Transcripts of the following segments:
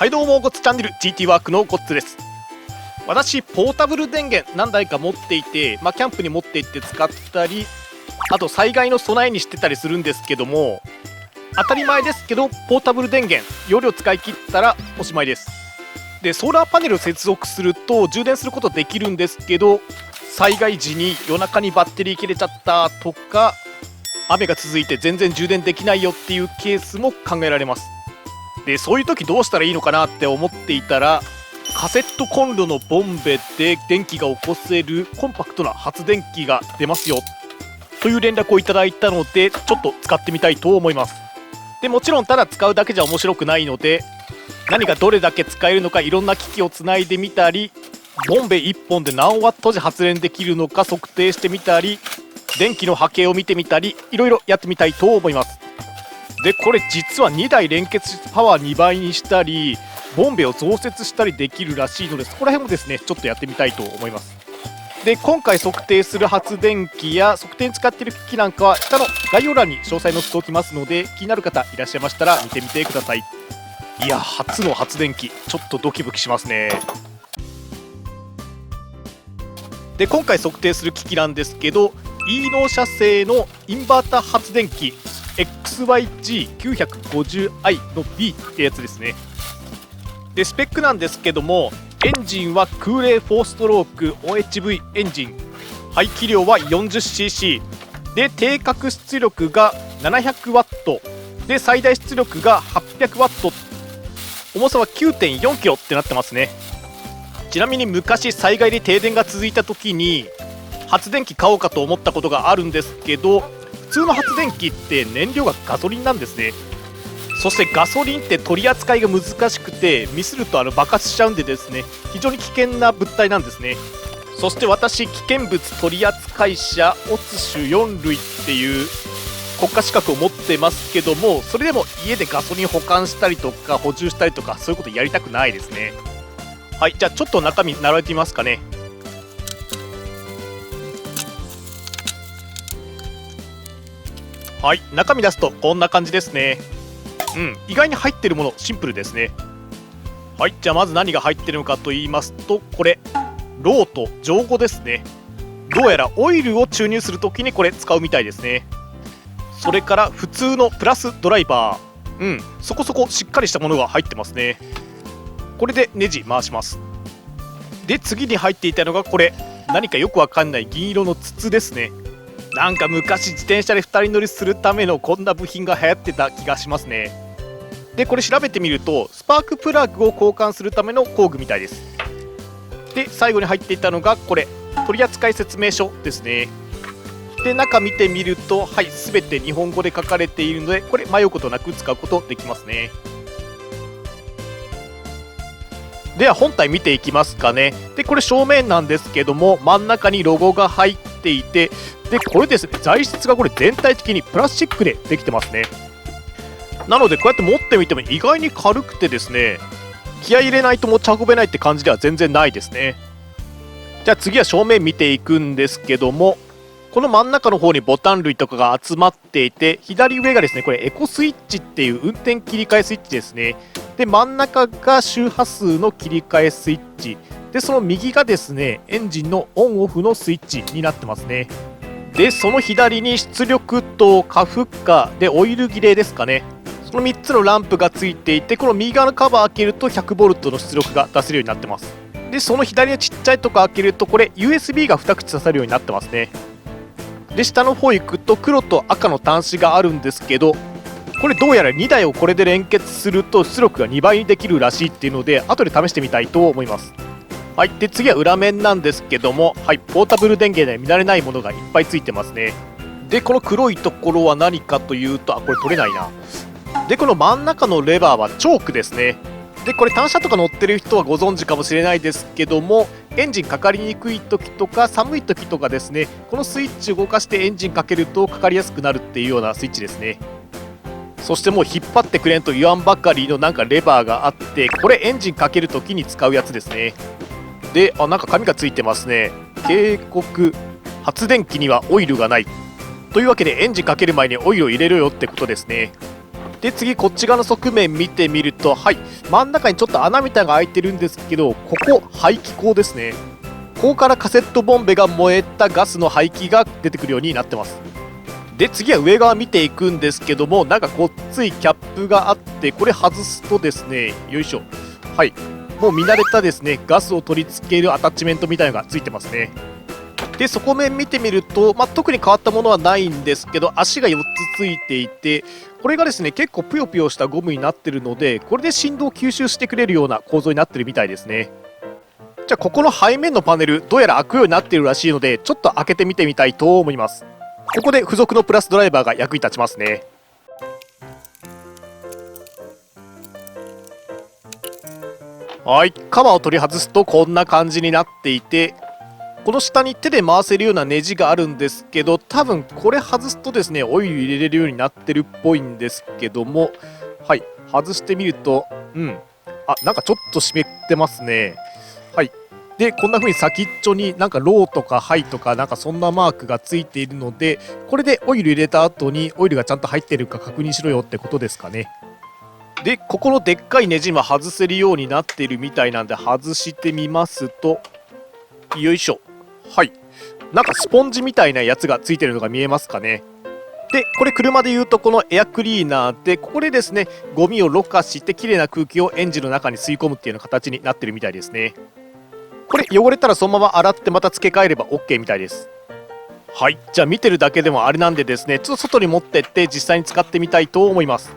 はいどうも、ゴッツチャンネル GT ワークのゴッツです。私ポータブル電源何台か持っていて、キャンプに持って行って使ったり、あと災害の備えにしてたりするんですけども、当たり前ですけどポータブル電源容量使い切ったらおしまいです。でソーラーパネルを接続すると充電することできるんですけど、災害時に夜中にバッテリー切れちゃったとか、雨が続いて全然充電できないよっていうケースも考えられます。でそういう時どうしたらいいのかなって思っていたら、カセットコンロのボンベで電気が起こせるコンパクトな発電機が出ますよという連絡をいただいたので、ちょっと使ってみたいと思います。でもちろんただ使うだけじゃ面白くないので、何がどれだけ使えるのかいろんな機器をつないでみたり、ボンベ1本で何ワット時発電できるのか測定してみたり、電気の波形を見てみたり、いろいろやってみたいと思います。でこれ実は2台連結してパワー2倍にしたり、ボンベを増設したりできるらしいので、そこら辺もですねちょっとやってみたいと思います。で今回測定する発電機や測定に使っている機器なんかは下の概要欄に詳細載せておきますので、気になる方いらっしゃいましたら見てみてください。いや初の発電機ちょっとドキドキしますね。で今回測定する機器なんですけど、イーノ社製のインバーター発電機 XYG950i の B ってやつですね。でスペックなんですけども、エンジンは空冷4ストローク OHV エンジン、排気量は 40cc で、定格出力が 700W で、最大出力が 800W、 重さは 9.4kg ってなってますね。ちなみに昔災害で停電が続いた時に発電機買おうかと思ったことがあるんですけど、普通の発電機って燃料がガソリンなんですね。そしてガソリンって取り扱いが難しくて、ミスると爆発しちゃうんでですね、非常に危険な物体なんですね。そして私、危険物取扱者オツ種4類っていう国家資格を持ってますけども、それでも家でガソリン保管したりとか補充したりとか、そういうことやりたくないですね。はい、じゃあちょっと中身並べてみますかね。はい、中身出すとこんな感じですね。意外に入ってるものシンプルですね。はい、じゃあまず何が入ってるのかと言いますと、これローと蒸語ですね。どうやらオイルを注入するときにこれ使うみたいですね。それから普通のプラスドライバー、そこそこしっかりしたものが入ってますね。これでネジ回します。で次に入っていたのがこれ、何かよくわかんない銀色の筒ですね。なんか昔自転車で2人乗りするためのこんな部品が流行ってた気がしますね。でこれ調べてみると、スパークプラグを交換するための工具みたいです。で最後に入っていたのがこれ、取扱説明書ですね。で中見てみると、はい、全て日本語で書かれているので、これ迷うことなく使うことできますね。では本体見ていきますかね。でこれ正面なんですけども、真ん中にロゴが入っていて、でこれですね、材質がこれ全体的にプラスチックでできてますね。なのでこうやって持ってみても意外に軽くてですね、気合い入れないと持ち運べないって感じでは全然ないですね。じゃあ次は正面見ていくんですけども、この真ん中の方にボタン類とかが集まっていて、左上がですねこれエコスイッチっていう運転切り替えスイッチですね。で真ん中が周波数の切り替えスイッチで、その右がですねエンジンのオンオフのスイッチになってますね。でその左に出力と下負荷でオイル切れですかね、その3つのランプがついていて、この右側のカバー開けると 100V の出力が出せるようになってます。でその左のちっちゃいとこ開けると、これ USB が2口刺さるようになってますね。で下の方行くと黒と赤の端子があるんですけど、これどうやら2台をこれで連結すると出力が2倍にできるらしいっていうので、後で試してみたいと思います。はい、で次は裏面なんですけども、はい、ポータブル電源で見慣れないものがいっぱいついてますね。でこの黒いところは何かというと、これ取れないな。でこの真ん中のレバーはチョークですね。でこれ単車とか乗ってる人はご存知かもしれないですけども、エンジンかかりにくい時とか寒い時とかですね、このスイッチを動かしてエンジンかけるとかかりやすくなるっていうようなスイッチですね。そしてもう引っ張ってくれんと言わんばかりのなんかレバーがあって、これエンジンかける時に使うやつですね。でなんか紙がついてますね。警告、発電機にはオイルがないというわけで、エンジンかける前にオイルを入れろよってことですね。で次こっち側の側面見てみると、はい、真ん中にちょっと穴みたいなのが開いてるんですけど、ここ排気口ですね。ここからカセットボンベが燃えたガスの排気が出てくるようになってます。で次は上側見ていくんですけども、なんかごっついキャップがあって、これ外すとですね、よいしょ、はい、もう見慣れたですねガスを取り付けるアタッチメントみたいなのがついてますね。で底面見てみると、特に変わったものはないんですけど、足が4つついていて、これがですね結構ぷよぷよしたゴムになってるので、これで振動を吸収してくれるような構造になってるみたいですね。じゃあここの背面のパネル、どうやら開くようになっているらしいので、ちょっと開けてみてみたいと思います。ここで付属のプラスドライバーが役に立ちますね。はい、カバーを取り外すとこんな感じになっていて、この下に手で回せるようなネジがあるんですけど、多分これ外すとですねオイル入れれるようになってるっぽいんですけども、はい、外してみると、なんかちょっと湿ってますね。はい、でこんな風に先っちょになんかローとかハイとかなんかそんなマークがついているので、これでオイル入れた後にオイルがちゃんと入ってるか確認しろよってことですかね。でここのでっかいネジも外せるようになっているみたいなんで、外してみますと、よいしょ、はい、なんかスポンジみたいなやつがついてるのが見えますかね。でこれ車でいうとこのエアクリーナーで、ここでですねゴミをろ過してきれいな空気をエンジンの中に吸い込むっていうような形になってるみたいですね。これ汚れたらそのまま洗ってまた付け替えれば OK みたいです。はい、じゃあ見てるだけでもあれなんでですね、ちょっと外に持ってって実際に使ってみたいと思います。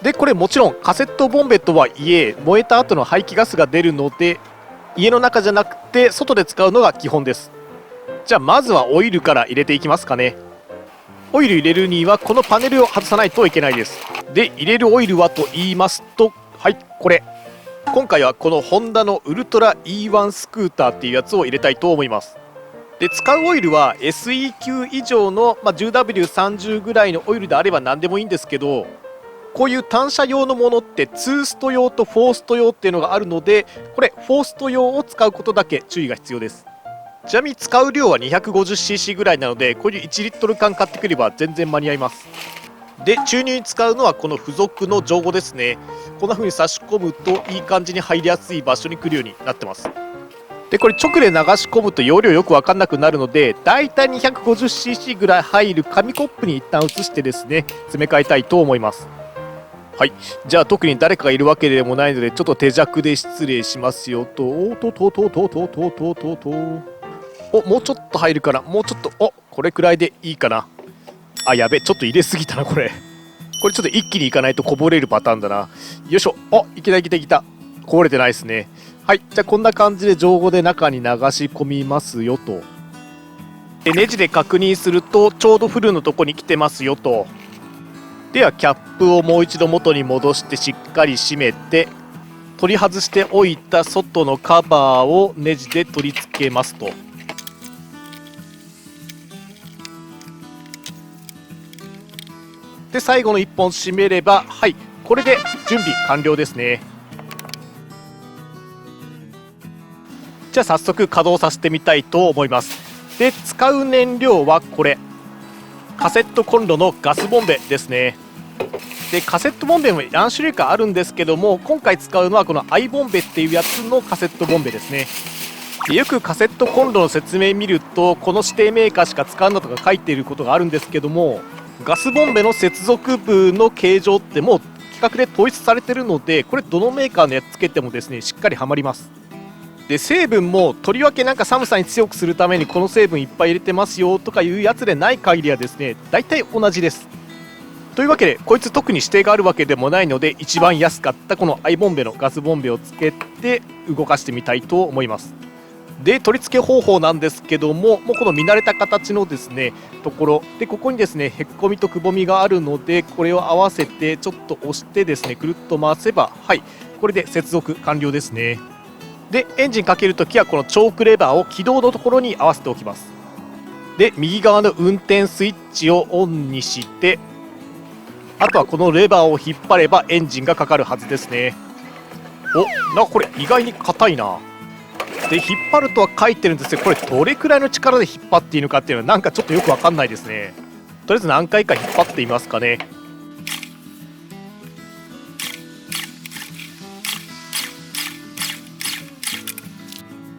でこれもちろんカセットボンベとはいえ燃えた後の排気ガスが出るので、家の中じゃなくて外で使うのが基本です。じゃあまずはオイルから入れていきますかね。オイル入れるにはこのパネルを外さないといけないです。で入れるオイルはと言いますと、はい、これ今回はこのホンダのウルトラ E1 スクーターっていうやつを入れたいと思います。で使うオイルは SE 級以上の、10W30 ぐらいのオイルであれば何でもいいんですけど、こういう単車用のものって2スト用と4スト用っていうのがあるので、これ4スト用を使うことだけ注意が必要です。ちなみに使う量は 250cc ぐらいなので、こういう1リットル缶買ってくれば全然間に合います。で注入に使うのはこの付属のジョゴですね。こんな風に差し込むといい感じに入りやすい場所に来るようになってます。でこれ直で流し込むと容量よく分かんなくなるので、だいたい 250cc ぐらい入る紙コップに一旦移してですね詰め替えたいと思います。はい、じゃあ特に誰かがいるわけでもないので、ちょっと手弱で失礼しますよと。もうちょっと入るかな、もうちょっと、これくらいでいいかな。あ、やべ、ちょっと入れすぎたなこれ。これちょっと一気にいかないとこぼれるパターンだな。よいしょ、いけたいけたいけた。こぼれてないですね。はい、じゃあこんな感じでジョゴで中に流し込みますよと。でネジで確認するとちょうどフルのとこに来てますよと。ではキャップをもう一度元に戻してしっかり閉めて、取り外しておいた外のカバーをネジで取り付けますと。で最後の1本締めれば、はい、これで準備完了ですね。じゃあ早速稼働させてみたいと思います。で使う燃料はこれカセットコンロのガスボンベですね。でカセットボンベも何種類かあるんですけども、今回使うのはこのアイボンベっていうやつのカセットボンベですね。でよくカセットコンロの説明見ると、この指定メーカーしか使うなとか書いていることがあるんですけども、ガスボンベの接続部の形状ってもう規格で統一されてるので、これどのメーカーのやつつけてもですねしっかりはまります。で成分もとりわけなんか寒さに強くするためにこの成分いっぱい入れてますよとかいうやつでない限りはですね大体同じです。というわけでこいつ特に指定があるわけでもないので、一番安かったこのアイボンベのガスボンベをつけて動かしてみたいと思います。で取り付け方法なんですけども、この見慣れた形のですねところで、ここにですねへっこみとくぼみがあるので、これを合わせてちょっと押してですねくるっと回せば、はい、これで接続完了ですね。でエンジンかけるときはこのチョークレバーを起動のところに合わせておきます。で右側の運転スイッチをオンにして、あとはこのレバーを引っ張ればエンジンがかかるはずですね。なんかこれ意外に硬いな。で引っ張るとは書いてるんですけど、これどれくらいの力で引っ張っていいのかっていうのはなんかちょっとよくわかんないですね。とりあえず何回か引っ張ってみますかね。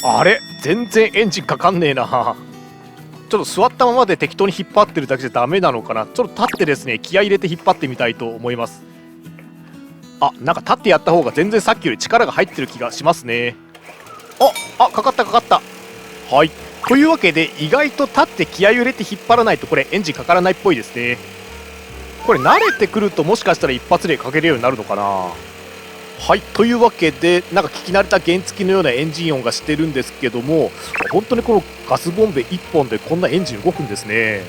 あれ全然エンジンかかんねえな。ちょっと座ったままで適当に引っ張ってるだけじゃダメなのかな。ちょっと立ってですね、気合い入れて引っ張ってみたいと思います。なんか立ってやった方が全然さっきより力が入ってる気がしますね。かかったかかった。はい。というわけで、意外と立って気合い入れて引っ張らないとこれエンジンかからないっぽいですね。これ慣れてくるともしかしたら一発でかけるようになるのかな。はい。というわけで、なんか聞き慣れた原付のようなエンジン音がしてるんですけども、本当にこのガスボンベ1本でこんなエンジン動くんですね。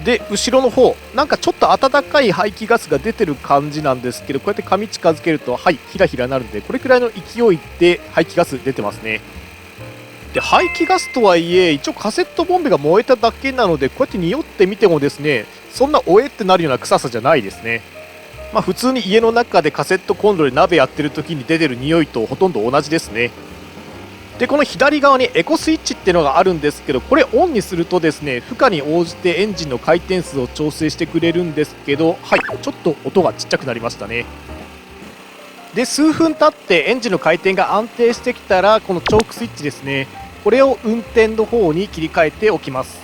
で、後ろの方、なんかちょっと暖かい排気ガスが出てる感じなんですけど、こうやって紙近づけると、はい、ひらひらなるんで、これくらいの勢いで排気ガス出てますね。で、排気ガスとはいえ、一応カセットボンベが燃えただけなので、こうやって匂ってみてもですね、そんなおえってなるような臭さじゃないですね。普通に家の中でカセットコンロで鍋やってる時に出てる匂いとほとんど同じですね。で、この左側にエコスイッチっていうのがあるんですけど、これオンにするとですね、負荷に応じてエンジンの回転数を調整してくれるんですけど、はい、ちょっと音がちっちゃくなりましたね。で、数分経ってエンジンの回転が安定してきたら、このチョークスイッチですね、これを運転の方に切り替えておきます。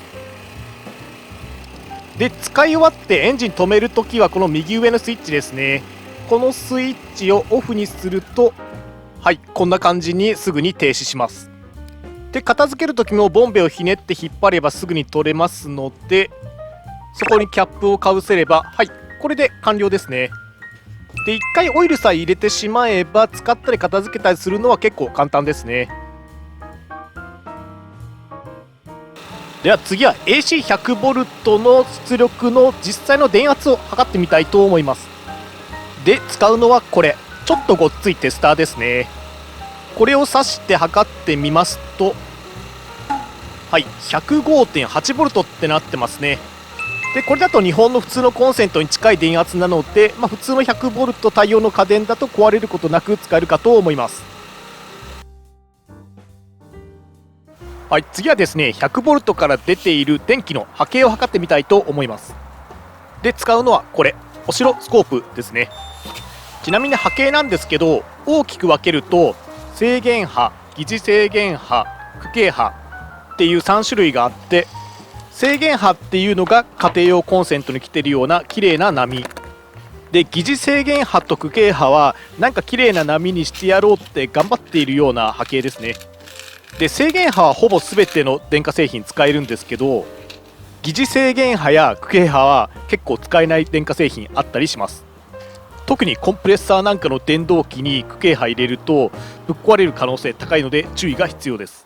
で、使い終わってエンジン止めるときはこの右上のスイッチですね、このスイッチをオフにすると、はい、こんな感じにすぐに停止します。で、片付けるときもボンベをひねって引っ張ればすぐに取れますので、そこにキャップをかぶせれば、はい、これで完了ですね。で、1回オイルさえ入れてしまえば使ったり片付けたりするのは結構簡単ですね。では次は AC100V の出力の実際の電圧を測ってみたいと思います。で、使うのはこれ、ちょっとごっついテスターですね。これを挿して測ってみますと、はい、105.8V ってなってますね。で、これだと日本の普通のコンセントに近い電圧なので、普通の 100V 対応の家電だと壊れることなく使えるかと思います。はい、次はですね、100V から出ている電気の波形を測ってみたいと思います。で、使うのはこれ、オシロスコープですね。ちなみに波形なんですけど、大きく分けると制限波、疑似制限波、区形波っていう3種類があって、制限波っていうのが家庭用コンセントに来てるような綺麗な波で、疑似制限波と区形波はなんか綺麗な波にしてやろうって頑張っているような波形ですね。で、制限波はほぼ全ての電化製品使えるんですけど、疑似制限波や区形波は結構使えない電化製品あったりします。特にコンプレッサーなんかの電動機に区形波入れるとぶっ壊れる可能性高いので注意が必要です。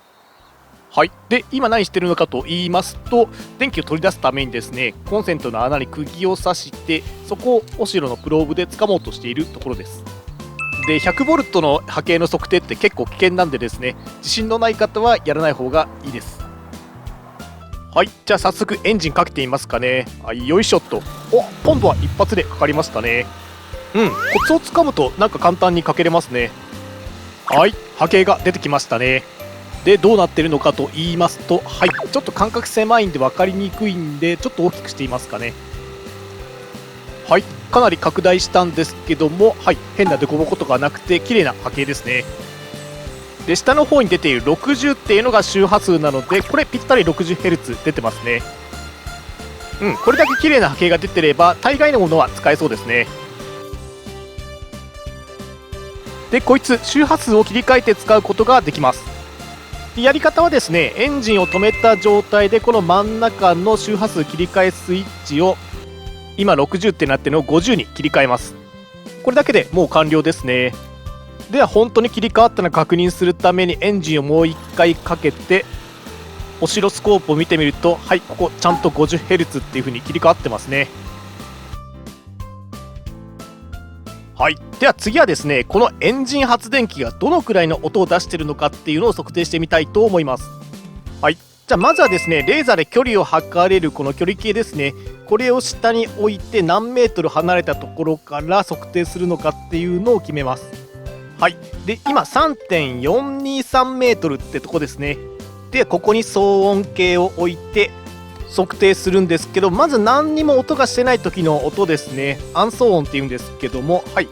はい。で、今何してるのかと言いますと、電気を取り出すためにですね、コンセントの穴に釘を刺して、そこをオシロのプローブで掴もうとしているところです。で、100V の波形の測定って結構危険なんでですね、自信のない方はやらない方がいいです。はい。じゃあ早速エンジンかけてみますかね。はい、よいしょっと。今度は一発でかかりましたね。コツをつかむとなんか簡単にかけれますね。はい、波形が出てきましたね。で、どうなってるのかと言いますと、はい、ちょっと間隔狭いんで分かりにくいんで、ちょっと大きくしていますかね。はい、かなり拡大したんですけども、はい、変なデコボコとかなくて綺麗な波形ですね。で、下の方に出ている60っていうのが周波数なので、これぴったり 60Hz 出てますね。これだけ綺麗な波形が出てれば大概のものは使えそうですね。で、こいつ周波数を切り替えて使うことができます。で、やり方はですね、エンジンを止めた状態でこの真ん中の周波数切り替えスイッチを今60ってなってるのを50に切り替えます。これだけでもう完了ですね。では本当に切り替わったの確認するためにエンジンをもう1回かけてオシロスコープを見てみると、はい、ここちゃんと 50Hz っていう風に切り替わってますね。はい、では次はですね、このエンジン発電機がどのくらいの音を出しているのかっていうのを測定してみたいと思います。はい、じゃあまずはですね、レーザーで距離を測れるこの距離計ですね、これを下に置いて何メートル離れたところから測定するのかっていうのを決めます。はい、で今 3.423 メートルってとこですね。で、ここに騒音計を置いて測定するんですけど、まず何にも音がしてない時の音ですね。暗騒音っていうんですけども、はい、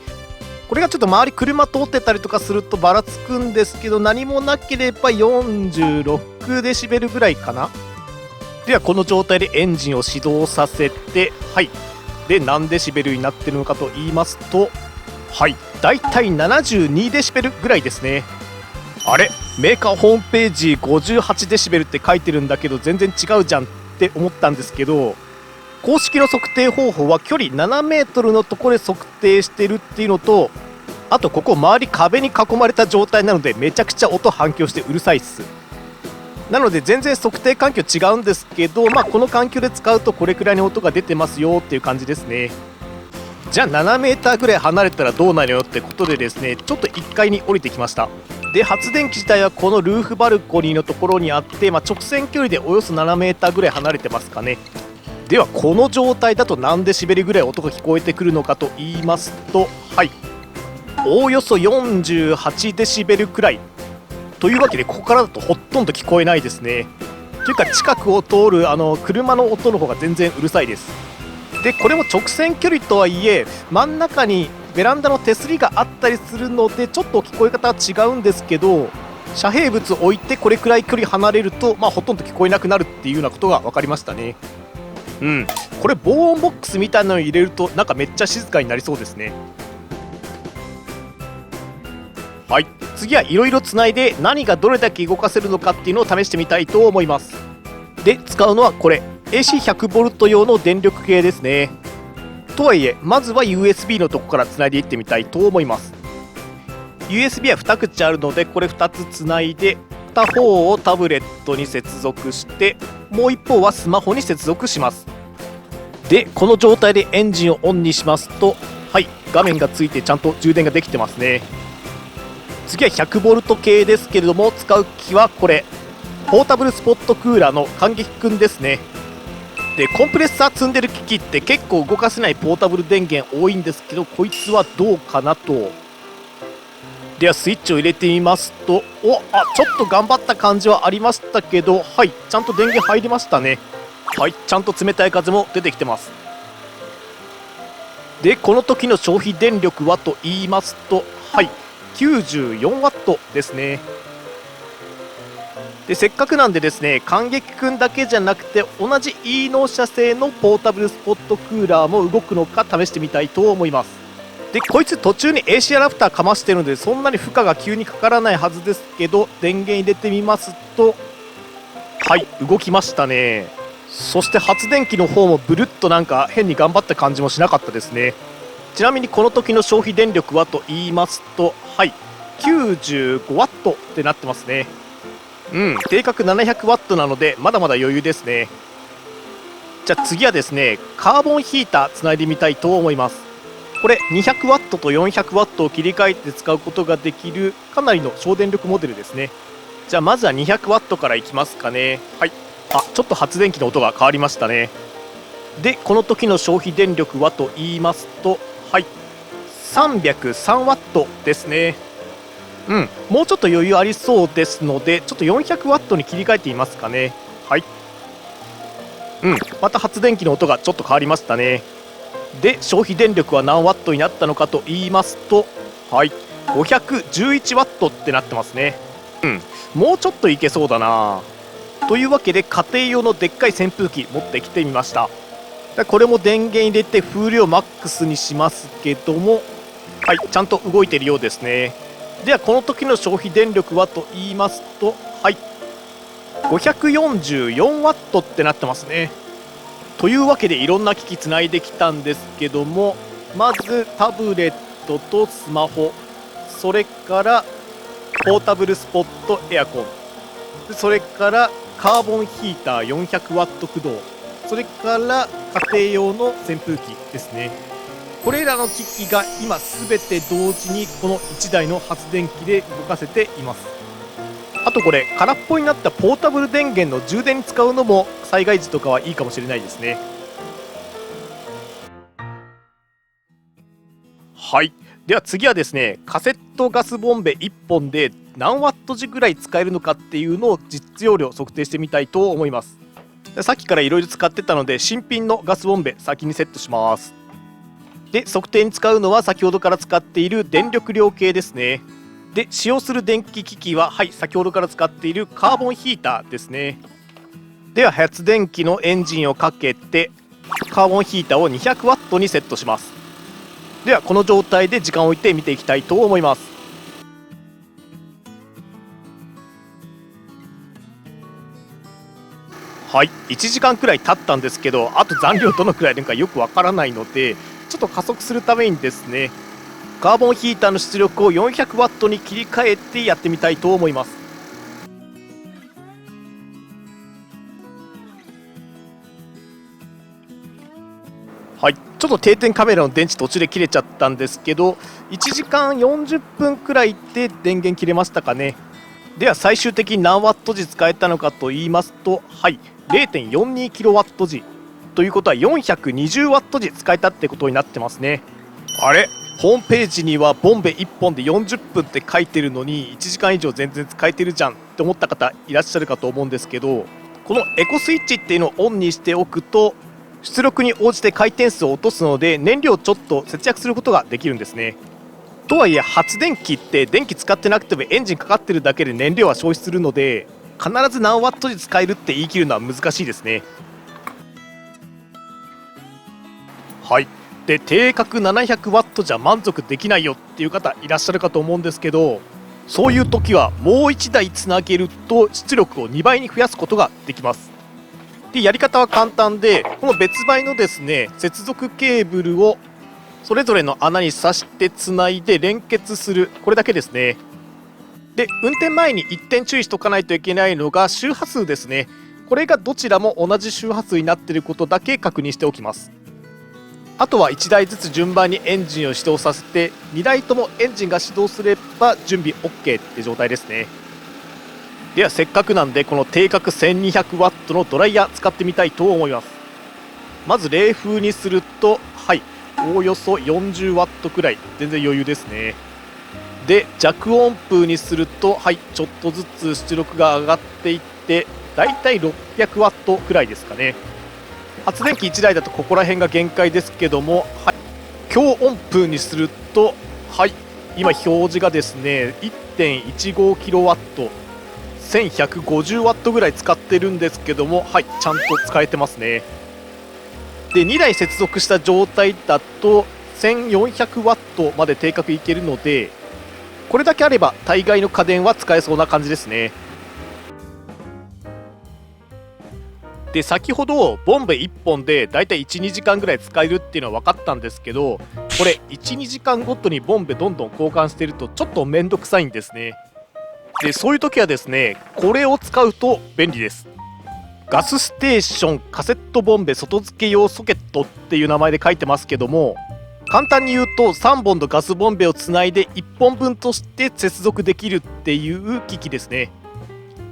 これがちょっと周り車通ってたりとかするとばらつくんですけど、何もなければ46デシベルぐらいかな。ではこの状態でエンジンを始動させて、はい、で何デシベルになってるのかと言いますと、はい、だいたい72デシベルぐらいですね。あれ、メーカーホームページ58デシベルって書いてるんだけど全然違うじゃんって思ったんですけど、公式の測定方法は距離7メートルのところで測定してるっていうのと、あとここ周り壁に囲まれた状態なのでめちゃくちゃ音反響してうるさいっす。なので全然測定環境違うんですけど、この環境で使うとこれくらいの音が出てますよっていう感じですね。じゃあ7メーターぐらい離れたらどうなるよってことでですね、ちょっと1階に降りてきました。で発電機自体はこのルーフバルコニーのところにあって、直線距離でおよそ7メーターぐらい離れてますかね。ではこの状態だと何デシベルぐらい音が聞こえてくるのかと言いますと、はい、おおよそ48デシベルくらいというわけで、ここからだとほとんど聞こえないですね。というか近くを通る車の音の方が全然うるさいです。でこれも直線距離とはいえ真ん中にベランダの手すりがあったりするので、ちょっと聞こえ方は違うんですけど、遮蔽物を置いてこれくらい距離離れると、ほとんど聞こえなくなるっていうようなことが分かりましたね。これ防音ボックスみたいなのを入れるとなんかめっちゃ静かになりそうですね。はい、次はいろいろつないで何がどれだけ動かせるのかっていうのを試してみたいと思います。で使うのはこれ AC100V 用の電力計ですね。とはいえまずは USB のとこからつないでいってみたいと思います。 USB は2口あるのでこれ2つつないで、片方をタブレットに接続してもう一方はスマホに接続します。でこの状態でエンジンをオンにしますと、はい、画面がついてちゃんと充電ができてますね。次は 100V 系ですけれども、使う機器はこれポータブルスポットクーラーの感激くんですね。でコンプレッサー積んでる機器って結構動かせないポータブル電源多いんですけど、こいつはどうかなと。ではスイッチを入れてみますと、ちょっと頑張った感じはありましたけど、はい、ちゃんと電源入りましたね。はい、ちゃんと冷たい風も出てきてます。でこの時の消費電力はと言いますと、はい、94W ですね。でせっかくなんでですね、感激くんだけじゃなくて同じ E 納車製のポータブルスポットクーラーも動くのか試してみたいと思います。でこいつ途中に AC アダプターかましてるのでそんなに負荷が急にかからないはずですけど、電源入れてみますと、はい、動きましたね。そして発電機の方もブルッとなんか変に頑張った感じもしなかったですね。ちなみにこの時の消費電力はと言いますと、はい、95W ってなってますね。定格 700W なのでまだまだ余裕ですね。じゃあ次はですね、カーボンヒーターつないでみたいと思います。これ 200W と 400W を切り替えて使うことができるかなりの省電力モデルですね。じゃあまずは 200W からいきますかね。はい、ちょっと発電機の音が変わりましたね。でこの時の消費電力はと言いますと、はい、303W ですね。もうちょっと余裕ありそうですので、ちょっと 400W に切り替えてみますかね。はい、また発電機の音がちょっと変わりましたね。で消費電力は何ワットになったのかと言いますと、はい、511W ってなってますね。もうちょっといけそうだな。というわけで家庭用のでっかい扇風機持ってきてみました。これも電源入れて風量マックスにしますけども、はい、ちゃんと動いてるようですね。ではこの時の消費電力はと言いますと、はい、544W ってなってますね。というわけでいろんな機器つないできたんですけども、まずタブレットとスマホ、それからポータブルスポットエアコン、それからカーボンヒーター 400W 駆動、それから家庭用の扇風機ですね。これらの機器が今すべて同時にこの1台の発電機で動かせています。あとこれ空っぽになったポータブル電源の充電に使うのも災害時とかはいいかもしれないですね。はい、では次はですね、カセットガスボンベ1本で何ワット時ぐらい使えるのかっていうのを実用量測定してみたいと思います。さっきからいろいろ使ってたので新品のガスボンベ先にセットします。で測定に使うのは先ほどから使っている電力量計ですね。で使用する電気機器は先ほどから使っているカーボンヒーターですね。では発電機のエンジンをかけてカーボンヒーターを 200W にセットします。ではこの状態で時間を置いて見ていきたいと思います。はい、1時間くらい経ったんですけど、あと残量どのくらいあるのかよくわからないので、ちょっと加速するためにですね、カーボンヒーターの出力を 400W に切り替えてやってみたいと思います。はい、ちょっと定点カメラの電池途中で切れちゃったんですけど、1時間40分くらいで電源切れましたかね。では最終的に何ワット時使えたのかと言いますと、0.42kW 時ということは 420W 時使えたってことになってますね。あれ、ホームページにはボンベ1本で40分って書いてるのに1時間以上全然使えてるじゃんって思った方いらっしゃるかと思うんですけど、このエコスイッチっていうのをオンにしておくと出力に応じて回転数を落とすので燃料をちょっと節約することができるんですね。とはいえ発電機って電気使ってなくてもエンジンかかってるだけで燃料は消費するので、必ず何ワット時使えるって言い切るのは難しいですね。はい、で定格 700W じゃ満足できないよっていう方いらっしゃるかと思うんですけど、そういう時はもう1台つなげると出力を2倍に増やすことができます。でやり方は簡単で、この別売のですね接続ケーブルをそれぞれの穴に挿してつないで連結する、これだけですね。で運転前に1点注意しとかないといけないのが周波数ですね。これがどちらも同じ周波数になっていることだけ確認しておきます。あとは1台ずつ順番にエンジンを始動させて2台ともエンジンが始動すれば準備 OK って状態ですね。ではせっかくなんでこの定格 1200W のドライヤー使ってみたいと思います。まず冷風にするとおおよそ 40W くらい、全然余裕ですね。で弱温風にするとちょっとずつ出力が上がっていってだいたい 600W くらいですかね。発電機1台だとここら辺が限界ですけども、強温風にすると今表示がですね 1.15kW、 1150W ぐらい使ってるんですけども、ちゃんと使えてますね。で2台接続した状態だと 1400W まで定格いけるので、これだけあれば大概の家電は使えそうな感じですね。で先ほどボンベ1本でだいたい 1,2 時間ぐらい使えるっていうのは分かったんですけど、これ 1,2 時間ごとにボンベどんどん交換してるとちょっとめんどくさいんですね。でそういう時はですねこれを使うと便利です。ガスステーションカセットボンベ外付け用ソケットっていう名前で書いてますけども、簡単に言うと3本のガスボンベをつないで1本分として接続できるっていう機器ですね。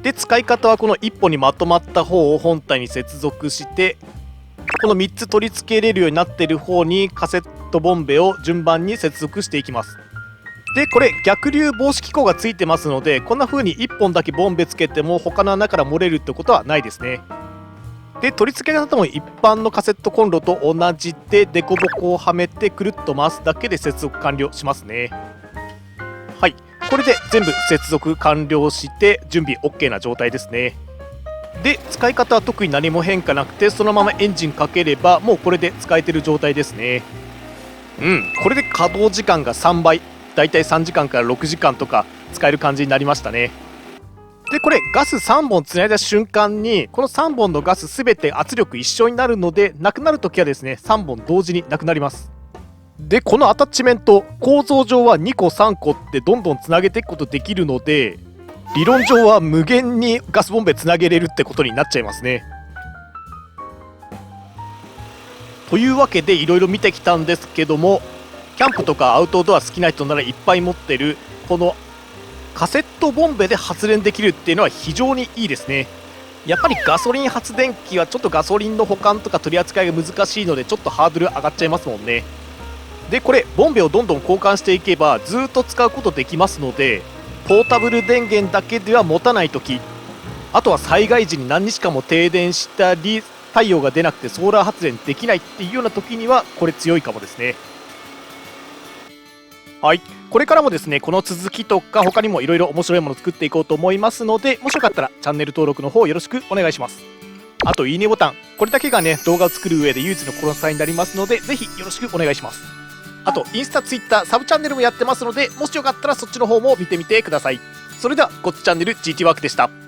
で使い方はこの1本にまとまった方を本体に接続して、この3つ取り付けれるようになっている方にカセットボンベを順番に接続していきます。でこれ逆流防止機構がついてますので、こんな風に1本だけボンベつけても他の穴から漏れるってことはないですね。で取り付け方も一般のカセットコンロと同じでデコボコをはめてくるっと回すだけで接続完了しますね。これで全部接続完了して準備 OK な状態ですね。で使い方は特に何も変化なくて、そのままエンジンかければもうこれで使えてる状態ですね。これで稼働時間が3倍、だいたい3時間から6時間とか使える感じになりましたね。でこれガス3本つないだ瞬間にこの3本のガス全て圧力一緒になるので、なくなるときはですね3本同時になくなります。でこのアタッチメント構造上は2個3個ってどんどんつなげていくことできるので、理論上は無限にガスボンベつなげれるってことになっちゃいますね。というわけでいろいろ見てきたんですけども、キャンプとかアウトドア好きな人ならいっぱい持ってるこのカセットボンベで発電できるっていうのは非常にいいですね。やっぱりガソリン発電機はちょっとガソリンの保管とか取り扱いが難しいのでちょっとハードル上がっちゃいますもんね。でこれボンベをどんどん交換していけばずっと使うことできますので、ポータブル電源だけでは持たない時、あとは災害時に何日間も停電したり太陽が出なくてソーラー発電できないっていうような時にはこれ強いかもですね。はい、これからもですねこの続きとか他にもいろいろ面白いものを作っていこうと思いますので、もしよかったらチャンネル登録の方よろしくお願いします。あといいねボタン、これだけがね動画を作る上で唯一の心支えになりますので、ぜひよろしくお願いします。あとインスタ、ツイッター、サブチャンネルもやってますので、もしよかったらそっちの方も見てみてください。それではゴッツチャンネル GT ワークでした。